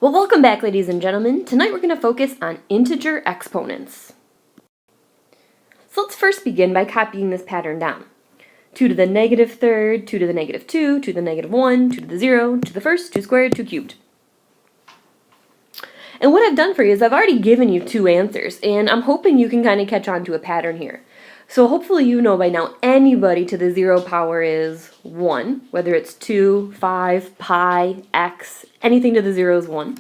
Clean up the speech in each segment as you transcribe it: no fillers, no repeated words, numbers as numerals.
Well, welcome back, ladies and gentlemen. Tonight we're going to focus on integer exponents. So let's first begin by copying this pattern down. 2 to the negative third, 2 to the negative 2, 2 to the negative 1, 2 to the 0, 2 to the first, 2 squared, 2 cubed. And what I've done for you is I've already given you two answers, and I'm hoping you can kind of catch on to a pattern here. So hopefully you know by now anybody to the 0 power is 1, whether it's 2, 5, pi, x, anything to the 0 is 1.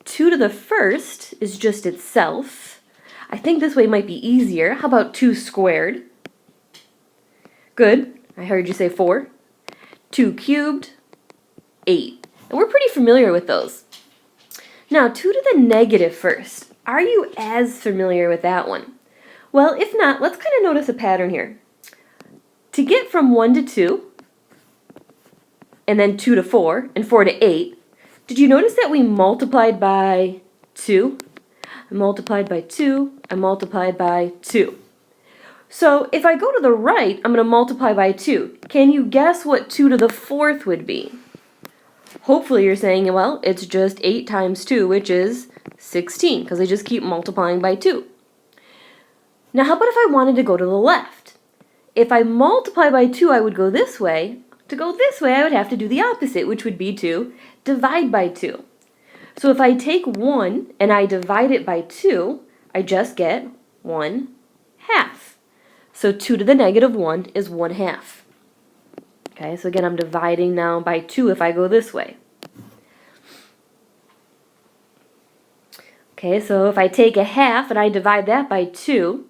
2 to the first is just itself. I think this way might be easier. How about 2 squared? Good. I heard you say 4. 2 cubed, 8. And we're pretty familiar with those. Now, 2 to the negative first. Are you as familiar with that one? Well, if not, let's kind of notice a pattern here. To get from 1 to 2, and then 2 to 4, and 4 to 8, did you notice that we multiplied by 2? I multiplied by 2, I multiplied by 2. So if I go to the right, I'm going to multiply by 2. Can you guess what 2 to the 4th would be? Hopefully you're saying, well, it's just 8 times 2, which is 16, because I just keep multiplying by 2. Now how about if I wanted to go to the left? If I multiply by 2, I would go this way. To go this way, I would have to do the opposite, which would be to divide by 2. So if I take 1 and I divide it by 2, I just get 1 half. So 2 to the negative 1 is 1 half. Okay, so again, I'm dividing now by 2 if I go this way. Okay, so if I take a half and I divide that by 2,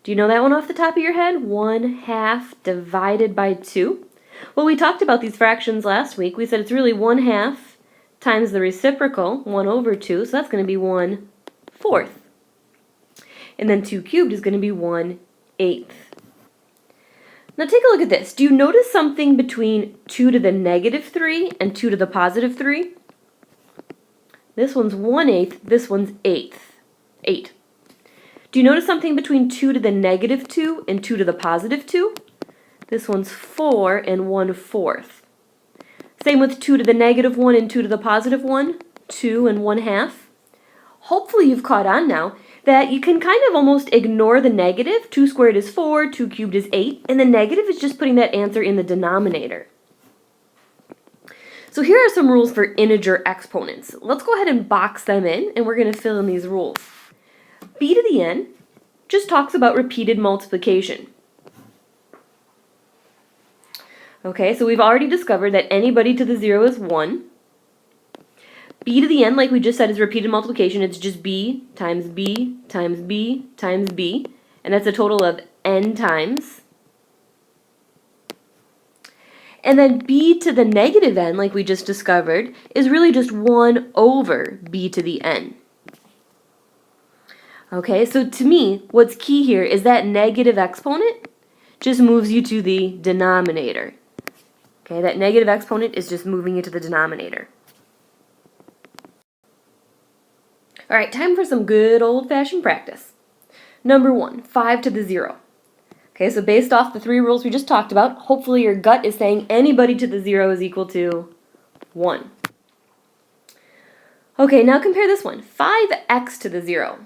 do you know that one off the top of your head? 1 half divided by 2. Well, we talked about these fractions last week. We said it's really 1 half times the reciprocal, 1 over 2, so that's going to be 1 fourth. And then 2 cubed is going to be 1 eighth. Now take a look at this. Do you notice something between 2 to the negative 3 and 2 to the positive 3? This one's 1/8, this one's 8. Do you notice something between 2 to the negative 2 and 2 to the positive 2? This one's 4 and 1/4. Same with 2 to the negative 1 and 2 to the positive 1, 2 and 1 half. Hopefully you've caught on now that you can kind of almost ignore the negative. 2 squared is 4, 2 cubed is 8, and the negative is just putting that answer in the denominator. So here are some rules for integer exponents. Let's go ahead and box them in, and we're going to fill in these rules. b to the n just talks about repeated multiplication. Okay, so we've already discovered that anybody to the 0 is 1. b to the n, like we just said, is repeated multiplication. It's just b times b times b times b, and that's a total of n times. And then b to the negative n, like we just discovered, is really just 1 over b to the n. Okay, so to me, what's key here is that negative exponent just moves you to the denominator. Okay, that negative exponent is just moving you to the denominator. All right, time for some good old-fashioned practice. Number 1, 5 to the 0. Okay, so based off the 3 rules we just talked about, hopefully your gut is saying anybody to the 0 is equal to 1. Okay, now compare this one, 5x to the 0.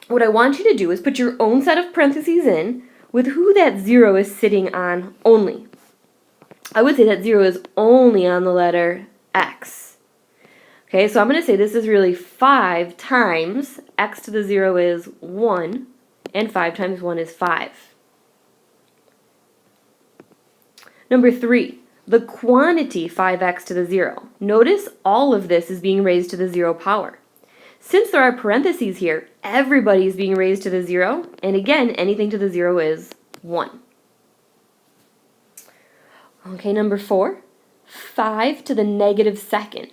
What I want you to do is put your own set of parentheses in with who that 0 is sitting on only. I would say that 0 is only on the letter x. Okay, so I'm going to say this is really 5 times x to the 0 is 1, and 5 times 1 is 5. Number 3, the quantity 5x to the 0. Notice all of this is being raised to the 0 power. Since there are parentheses here, everybody is being raised to the 0, and again, anything to the 0 is 1. Okay, number 4, 5 to the negative second.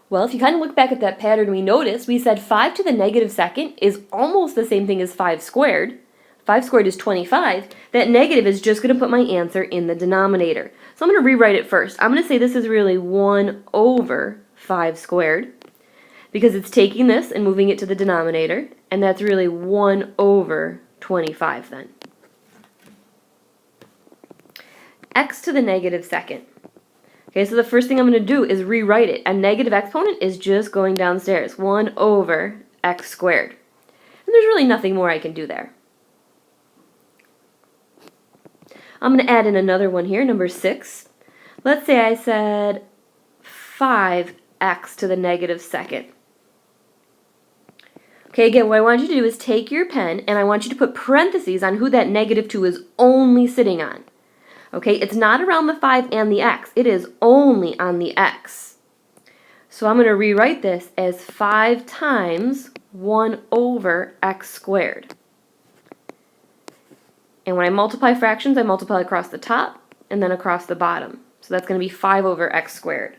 Well, if you kind of look back at that pattern we said 5 to the negative second is almost the same thing as 5 squared. 5 squared is 25. That negative is just going to put my answer in the denominator. So I'm going to rewrite it first. I'm going to say this is really 1 over 5 squared, because it's taking this and moving it to the denominator, and that's really 1 over 25 then. X to the negative second. Okay, so the first thing I'm going to do is rewrite it. A negative exponent is just going downstairs. 1 over x squared. And there's really nothing more I can do there. I'm going to add in another one here, number 6. Let's say I said 5x to the negative second. Okay, again, what I want you to do is take your pen and I want you to put parentheses on who that negative 2 is only sitting on. Okay, it's not around the 5 and the x. It is only on the x. So I'm going to rewrite this as 5 times 1 over x squared. And when I multiply fractions, I multiply across the top and then across the bottom. So that's going to be 5 over x squared.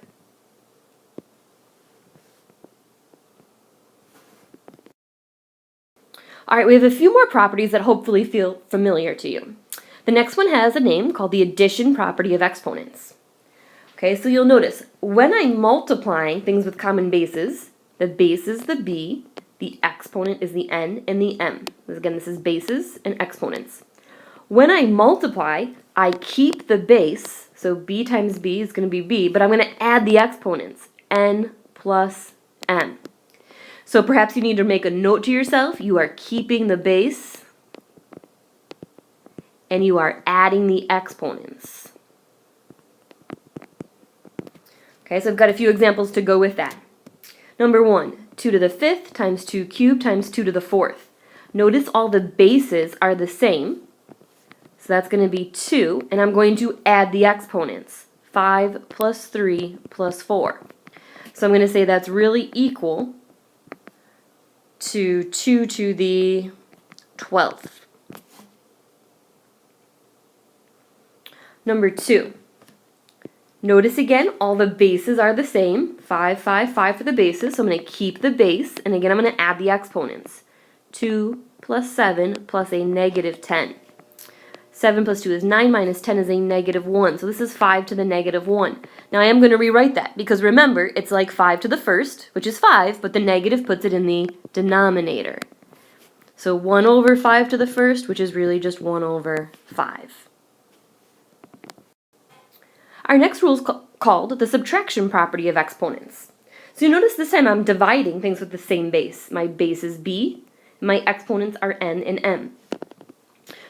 All right, we have a few more properties that hopefully feel familiar to you. The next one has a name called the addition property of exponents. Okay, so you'll notice when I'm multiplying things with common bases, the base is the b, the exponent is the n, and the m. Again, this is bases and exponents. When I multiply, I keep the base, so b times b is going to be b, but I'm going to add the exponents, n plus m. So perhaps you need to make a note to yourself. You are keeping the base and you are adding the exponents. Okay, so I've got a few examples to go with that. Number 1, 2 to the 5th times 2 cubed times 2 to the 4th. Notice all the bases are the same. So that's going to be 2, and I'm going to add the exponents. 5 plus 3 plus 4. So I'm going to say that's really equal to 2 to the 12th. Number 2. Notice again, all the bases are the same. 5, 5, 5 for the bases, so I'm going to keep the base, and again I'm going to add the exponents. 2 plus 7 plus a negative 10. 7 plus 2 is 9 minus 10 is a negative 1, so this is 5 to the negative 1. Now I am going to rewrite that, because remember, it's like 5 to the first, which is 5, but the negative puts it in the denominator. So 1 over 5 to the first, which is really just 1 over 5. Our next rule is called the subtraction property of exponents. So you notice this time I'm dividing things with the same base. My base is b, my exponents are n and m.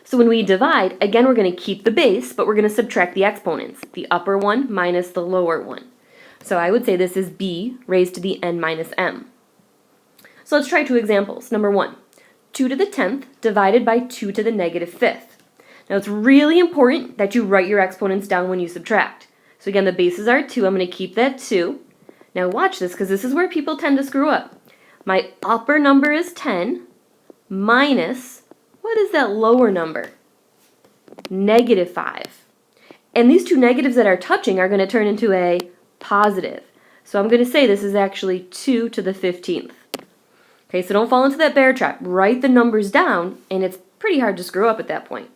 So when we divide, again we're going to keep the base, but we're going to subtract the exponents, the upper one minus the lower one. So I would say this is b raised to the n minus m. So let's try 2 examples. Number 1, 2 to the 10th divided by 2 to the negative 5th. Now it's really important that you write your exponents down when you subtract. So again, the bases are 2. I'm going to keep that 2. Now watch this, because this is where people tend to screw up. My upper number is 10 minus, what is that lower number? Negative 5. And these two negatives that are touching are going to turn into a positive. So I'm going to say this is actually 2 to the 15th. Okay, so don't fall into that bear trap. Write the numbers down, and it's pretty hard to screw up at that point.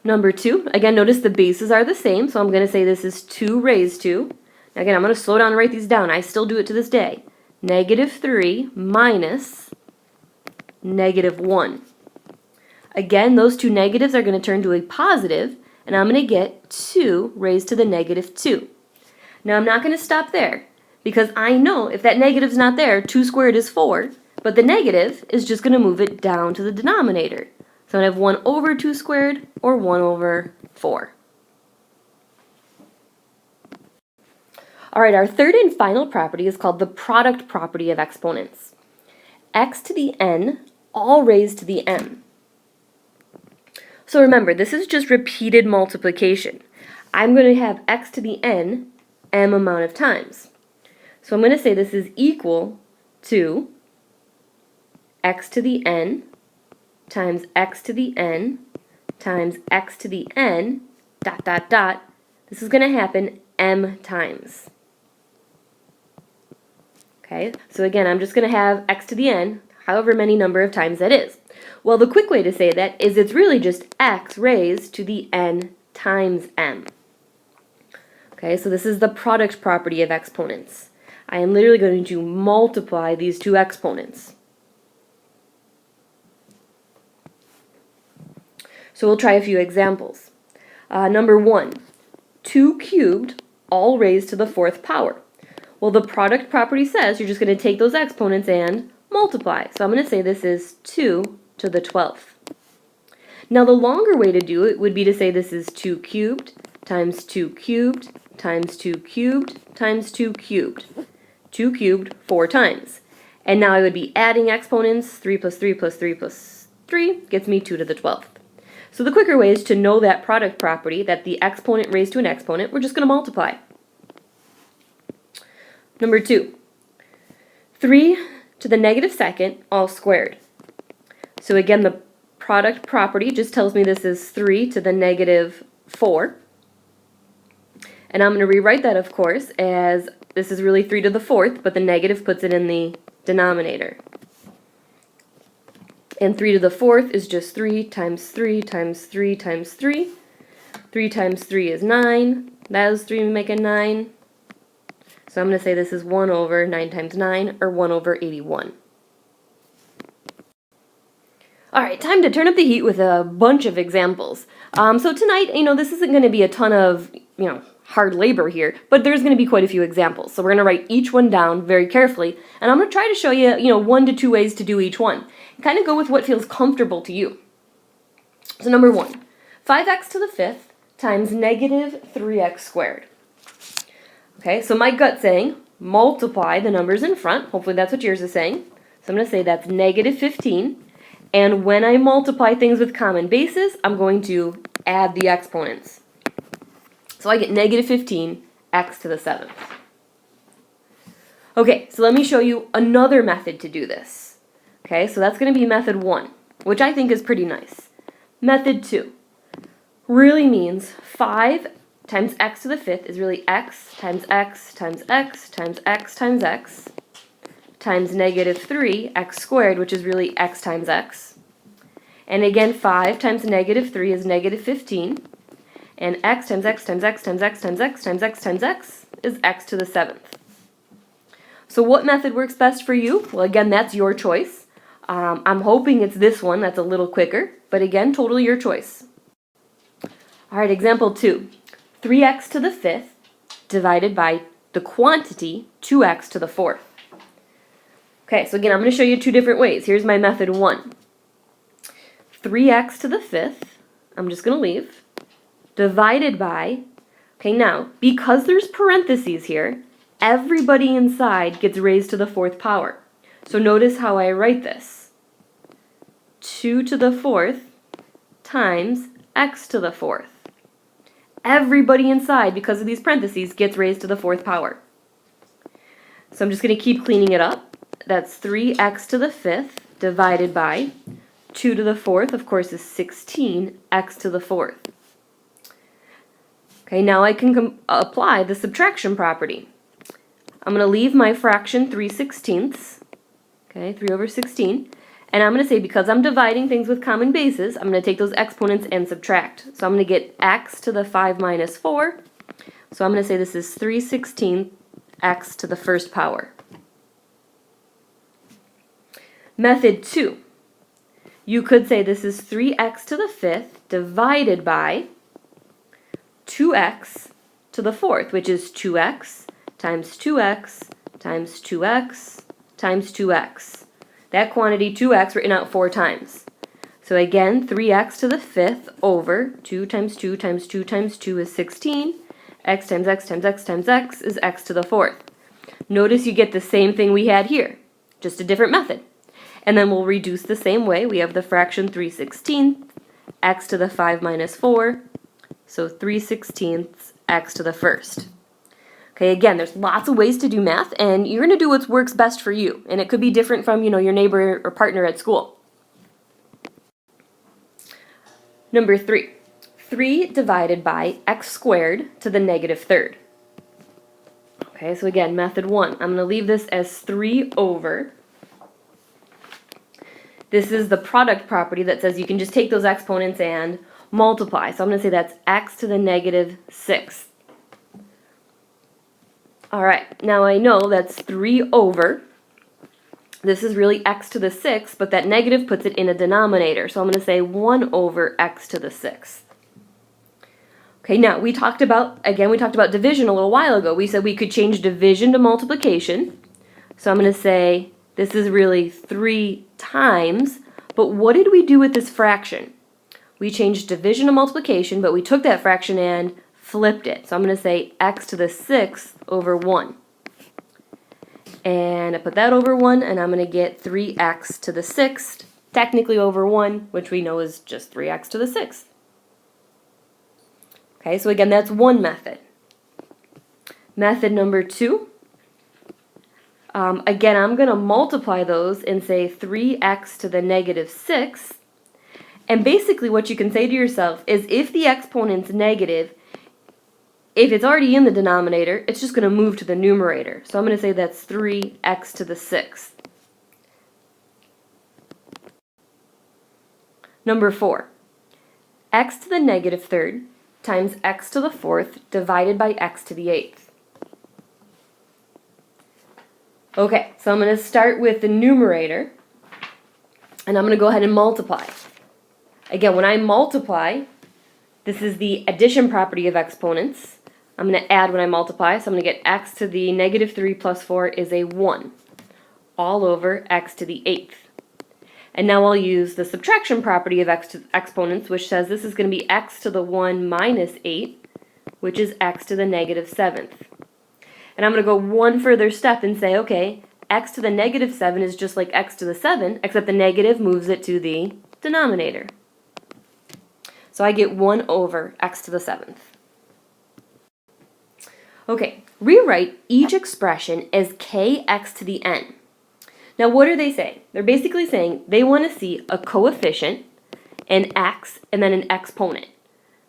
Number 2, again, notice the bases are the same, so I'm going to say this is 2 raised to. Now again, I'm going to slow down and write these down. I still do it to this day. Negative 3 minus negative 1. Again, those two negatives are going to turn to a positive, and I'm going to get 2 raised to the negative 2. Now I'm not going to stop there, because I know if that negative's not there, 2 squared is 4, but the negative is just going to move it down to the denominator. So I have 1 over 2 squared, or 1 over 4. All right, our third and final property is called the product property of exponents. X to the n, all raised to the m. So remember, this is just repeated multiplication. I'm going to have x to the n, m amount of times. So I'm going to say this is equal to x to the n times x to the n times x to the n, dot, dot, dot. This is going to happen m times. Okay, so again, I'm just going to have x to the n, however many number of times that is. Well, the quick way to say that is it's really just x raised to the n times m. Okay, so this is the product property of exponents. I am literally going to multiply these two exponents. So we'll try a few examples. Number 1, 2 cubed all raised to the fourth power. Well, the product property says you're just going to take those exponents and multiply. So I'm going to say this is 2 to the 12th. Now the longer way to do it would be to say this is 2 cubed times 2 cubed times 2 cubed times 2 cubed. 2 cubed 4 times. And now I would be adding exponents. 3 plus 3 plus 3 plus 3 gets me 2 to the 12th. So the quicker way is to know that product property, that the exponent raised to an exponent, we're just going to multiply. Number 2, 3 to the negative second, all squared. So again, the product property just tells me this is 3 to the negative 4. And I'm going to rewrite that, of course, as this is really 3 to the 4th, but the negative puts it in the denominator. And 3 to the 4th is just 3 times 3 times 3 times 3. 3 times 3 is 9. That is 3 making 9. So I'm going to say this is 1 over 9 times 9, or 1 over 81. All right, time to turn up the heat with a bunch of examples. So tonight, this isn't going to be a ton of, hard labor here, but there's going to be quite a few examples. So we're going to write each one down very carefully, and I'm going to try to show you, 1 to 2 ways to do each one. Kind of go with what feels comfortable to you. So number 1, 5x to the 5th times negative 3x squared. Okay, so my gut's saying multiply the numbers in front. Hopefully that's what yours is saying. So I'm going to say that's negative 15. And when I multiply things with common bases, I'm going to add the exponents. So I get negative 15 x to the 7th. Okay, so let me show you another method to do this. Okay, so that's going to be method 1, which I think is pretty nice. Method 2 really means 5 times x to the 5th is really x times x times x times x times x times negative 3x squared, which is really x times x. And again, 5 times negative 3 is negative 15. And x times x times x times x times x times x times x is x to the 7th. So what method works best for you? Well, again, that's your choice. I'm hoping it's this one that's a little quicker, but again, totally your choice. All right, example 2. 3x to the 5th divided by the quantity 2x to the 4th. Okay, so again, I'm going to show you 2 different ways. Here's my method 1. 3x to the 5th, I'm just going to leave, divided by, okay, now, because there's parentheses here, everybody inside gets raised to the 4th power. So notice how I write this. 2 to the 4th times x to the 4th. Everybody inside, because of these parentheses, gets raised to the 4th power. So I'm just going to keep cleaning it up. That's 3x to the 5th divided by 2 to the 4th, of course, is 16x to the 4th. Okay, now I can apply the subtraction property. I'm going to leave my fraction 3/16, okay, 3 over 16, and I'm going to say because I'm dividing things with common bases, I'm going to take those exponents and subtract. So I'm going to get x to the 5 minus 4, so I'm going to say this is 3/16 x to the 1st power. Method 2. You could say this is 3x to the 5th divided by 2x to the 4th, which is 2x times 2x times 2x times 2x. That quantity 2x written out 4 times. So again, 3x to the 5th over 2 times 2 times 2 times 2 is 16. X times x times x times x is x to the 4th. Notice you get the same thing we had here, just a different method. And then we'll reduce the same way. We have the fraction 3/16, x to the 5 minus 4, so 3/16 x to the 1st. Okay, again, there's lots of ways to do math, and you're going to do what works best for you. And it could be different from, your neighbor or partner at school. Number 3. 3 divided by x squared to the negative 3rd. Okay, so again, method 1. I'm going to leave this as 3 over. This is the product property that says you can just take those exponents and multiply. So I'm going to say that's x to the negative 6th. All right, now I know that's 3 over. This is really x to the 6th, but that negative puts it in a denominator. So I'm going to say 1 over x to the 6th. Okay, now we talked about division a little while ago. We said we could change division to multiplication. So I'm going to say this is really 3 times, but what did we do with this fraction? We changed division to multiplication, but we took that fraction and flipped it. So I'm going to say x to the 6th over 1. And I put that over 1, and I'm going to get 3x to the 6th, technically over 1, which we know is just 3x to the 6th. Okay, so again, that's one method. Method number 2. Again, I'm going to multiply those and say 3x to the negative 6th. And basically what you can say to yourself is if the exponent's negative, if it's already in the denominator, it's just going to move to the numerator. So I'm going to say that's 3x to the 6th. Number 4. X to the negative 3rd times x to the 4th divided by x to the 8th. Okay, so I'm going to start with the numerator, and I'm going to go ahead and multiply. Again, when I multiply, this is the addition property of exponents. I'm going to add when I multiply, so I'm going to get x to the negative 3 plus 4 is a 1, all over x to the 8th. And now I'll use the subtraction property of exponents, which says this is going to be x to the 1 minus 8, which is x to the negative 7th. And I'm going to go one further step and say, okay, x to the negative 7 is just like x to the 7, except the negative moves it to the denominator. So I get 1 over x to the 7th. Okay, rewrite each expression as kx to the n. Now what are they saying? They're basically saying they want to see a coefficient, an x, and then an exponent.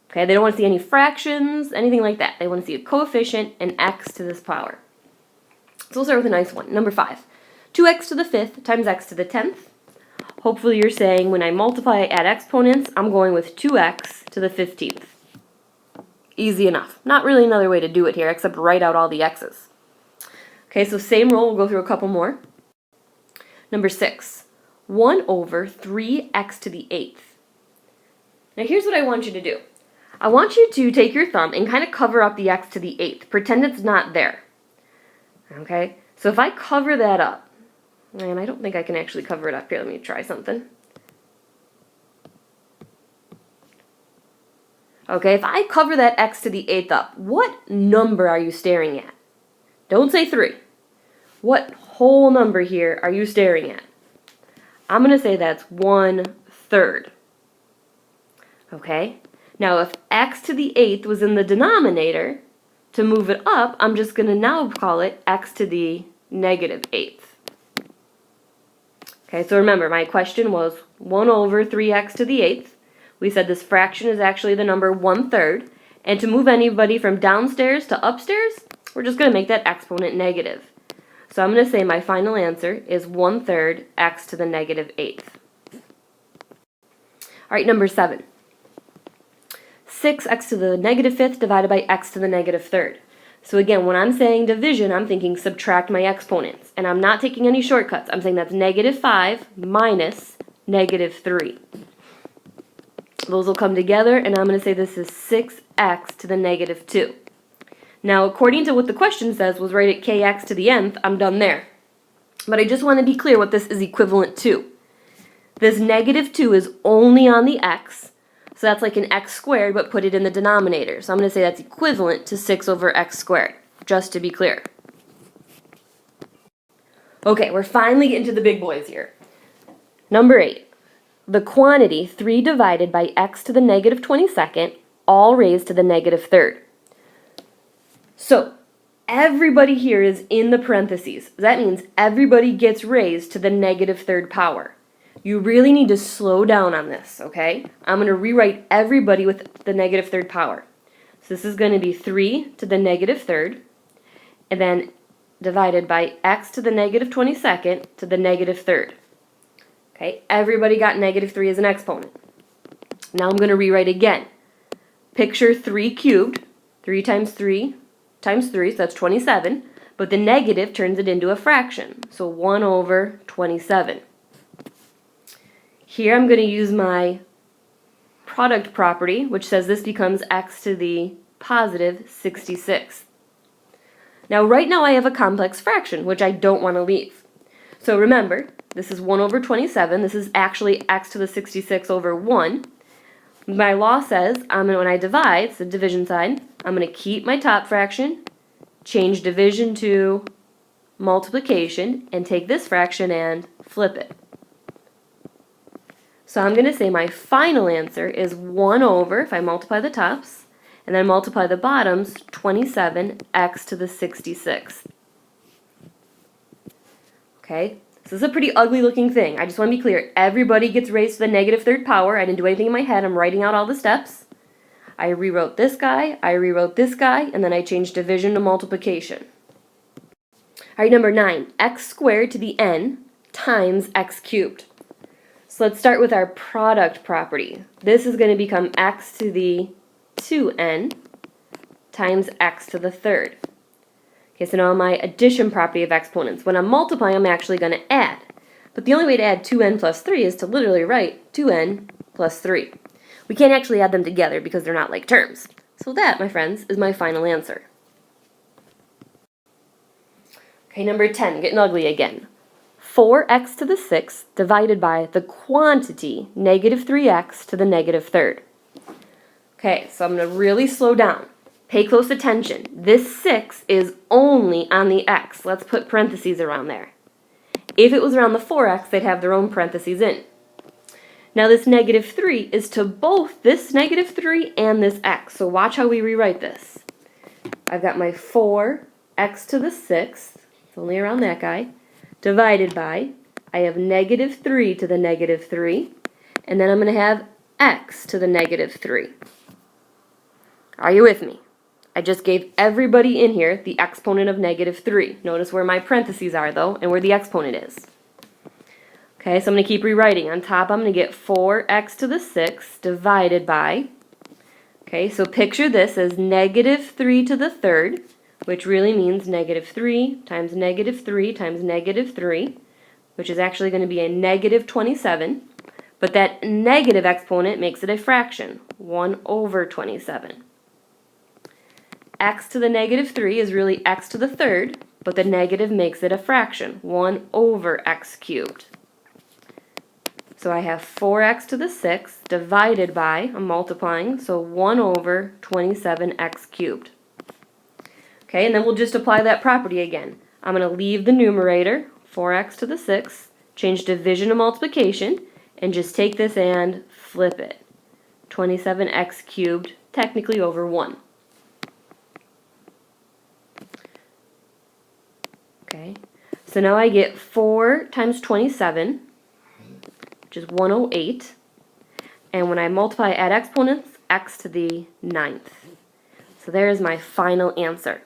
Okay, they don't want to see any fractions, anything like that. They want to see a coefficient, an x to this power. So we'll start with a nice one. Number 5. 2x to the 5th times x to the 10th. Hopefully you're saying when I multiply at exponents, I'm going with 2x to the 15th. Easy enough. Not really another way to do it here, except write out all the x's. Okay, so same rule, we'll go through a couple more. Number 6. 1 over 3x to the 8th. Now here's what I want you to do. I want you to take your thumb and kind of cover up the x to the 8th. Pretend it's not there. Okay? So if I cover that up, and I don't think I can actually cover it up here. Let me try something. Okay, if I cover that x to the 8th up, what number are you staring at? Don't say 3. What whole number here are you staring at? I'm going to say that's 1/3. Okay? Now, if x to the 8th was in the denominator, to move it up, I'm just going to now call it x to the negative 8th. Okay, so remember, my question was 1 over 3x to the 8th. We said this fraction is actually the number 1/3. And to move anybody from downstairs to upstairs, we're just going to make that exponent negative. So I'm going to say my final answer is 1/3 x to the negative 8th. All right, number 7. 6x to the negative 5th divided by x to the negative 3rd. So again, when I'm saying division, I'm thinking subtract my exponents. And I'm not taking any shortcuts. I'm saying that's negative 5 minus negative 3. Those will come together, and I'm going to say this is 6x to the negative 2. Now, according to what the question says was right at kx to the nth, I'm done there. But I just want to be clear what this is equivalent to. This negative 2 is only on the x, so that's like an x squared, but put it in the denominator. So I'm going to say that's equivalent to 6 over x squared, just to be clear. Okay, we're finally getting to the big boys here. Number 8. The quantity 3 divided by x to the negative 22nd, all raised to the negative 3rd. So, everybody here is in the parentheses. That means everybody gets raised to the negative 3rd power. You really need to slow down on this, okay? I'm going to rewrite everybody with the negative 3rd power. So this is going to be 3 to the negative 3rd, and then divided by x to the negative 22nd to the negative 3rd. Okay, everybody got negative 3 as an exponent. Now I'm going to rewrite again. Picture 3 cubed, 3 times 3 times 3, so that's 27, but the negative turns it into a fraction, so 1 over 27. Here I'm going to use my product property, which says this becomes x to the positive 66th. Now right now I have a complex fraction, which I don't want to leave. So remember, this is 1 over 27. This is actually x to the 66 over 1. My law says when I divide, it's the division sign, I'm going to keep my top fraction, change division to multiplication, and take this fraction and flip it. So I'm going to say my final answer is 1 over, if I multiply the tops, and then multiply the bottoms, 27x to the 66th. Okay, this is a pretty ugly looking thing. I just want to be clear. Everybody gets raised to the negative third power. I didn't do anything in my head. I'm writing out all the steps. I rewrote this guy, I rewrote this guy, and then I changed division to multiplication. All right, number 9, x squared to the n times x cubed. So let's start with our product property. This is going to become x to the 2n times x to the third. Okay, so now my addition property of exponents. When I'm multiplying, I'm actually going to add. But the only way to add 2n plus 3 is to literally write 2n plus 3. We can't actually add them together because they're not like terms. So that, my friends, is my final answer. Okay, number 10, getting ugly again. 4x to the 6th divided by the quantity negative 3x to the negative third. Okay, so I'm going to really slow down. Pay close attention. This 6 is only on the x. Let's put parentheses around there. If it was around the 4x, they'd have their own parentheses in. Now this negative 3 is to both this negative 3 and this x. So watch how we rewrite this. I've got my 4x to the 6th, it's only around that guy, divided by, I have negative 3 to the negative 3, and then I'm going to have x to the negative 3. Are you with me? I just gave everybody in here the exponent of negative 3. Notice where my parentheses are, though, and where the exponent is. Okay, so I'm going to keep rewriting. On top, I'm going to get 4x to the 6th divided by, okay, so picture this as negative 3 to the third, which really means negative 3 times negative 3 times negative 3, which is actually going to be a negative 27. But that negative exponent makes it a fraction, 1 over 27. X to the negative 3 is really x to the third, but the negative makes it a fraction, 1 over x cubed. So I have 4x to the 6th divided by, I'm multiplying, so 1 over 27x cubed. Okay, and then we'll just apply that property again. I'm going to leave the numerator, 4x to the 6th, change division to multiplication, and just take this and flip it. 27x cubed, technically over 1. Okay, so now I get 4 times 27, which is 108. And when I multiply add exponents, x to the 9th. So there is my final answer.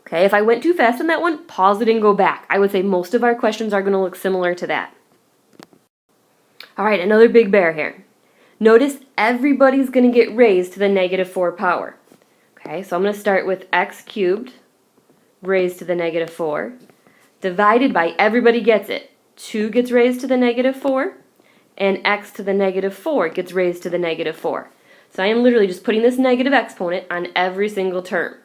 Okay, if I went too fast on that one, pause it and go back. I would say most of our questions are going to look similar to that. All right, another big bear here. Notice everybody's going to get raised to the negative 4 power. Okay, so I'm going to start with x cubed raised to the negative 4, divided by, everybody gets it, 2 gets raised to the negative 4, and x to the negative 4 gets raised to the negative 4. So I am literally just putting this negative exponent on every single term.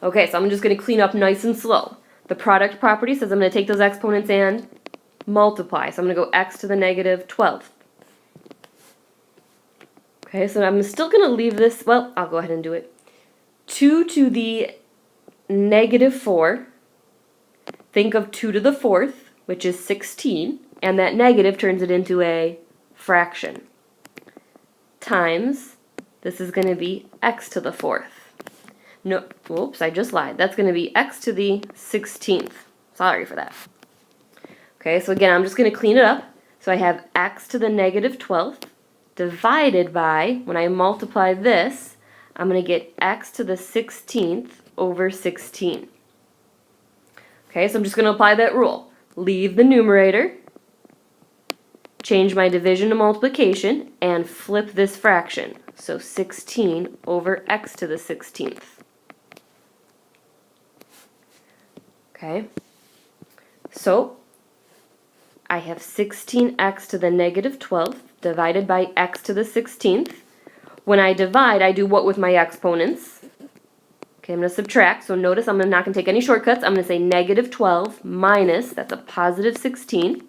Okay, so I'm just going to clean up nice and slow. The product property says I'm going to take those exponents and multiply. So I'm going to go x to the negative 12th. Okay, so I'm still going to leave this, well, I'll go ahead and do it. 2 to the negative 4. Think of 2 to the 4th, which is 16, and that negative turns it into a fraction. Times, this is going to be x to the 4th. No, whoops, I just lied. That's going to be x to the 16th. Sorry for that. Okay, so again, I'm just going to clean it up. So I have x to the negative 12th divided by, when I multiply this, I'm going to get x to the 16th over 16. Okay, so I'm just going to apply that rule. Leave the numerator, change my division to multiplication, and flip this fraction. So 16 over x to the 16th. Okay, so I have 16x to the negative 12th divided by x to the 16th. When I divide, I do what with my exponents? Okay, I'm going to subtract. So notice I'm not going to take any shortcuts. I'm going to say negative 12 minus, that's a positive 16.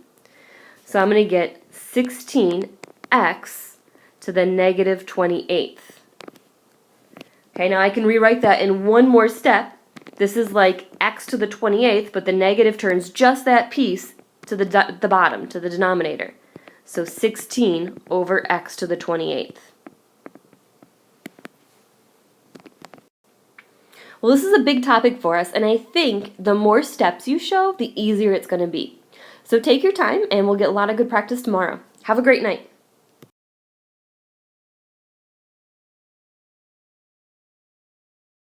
So I'm going to get 16x to the negative 28th. Okay, now I can rewrite that in one more step. This is like x to the 28th, but the negative turns just that piece to the bottom, to the denominator. So 16 over x to the 28th. Well, this is a big topic for us, and I think the more steps you show, the easier it's going to be. So take your time, and we'll get a lot of good practice tomorrow. Have a great night.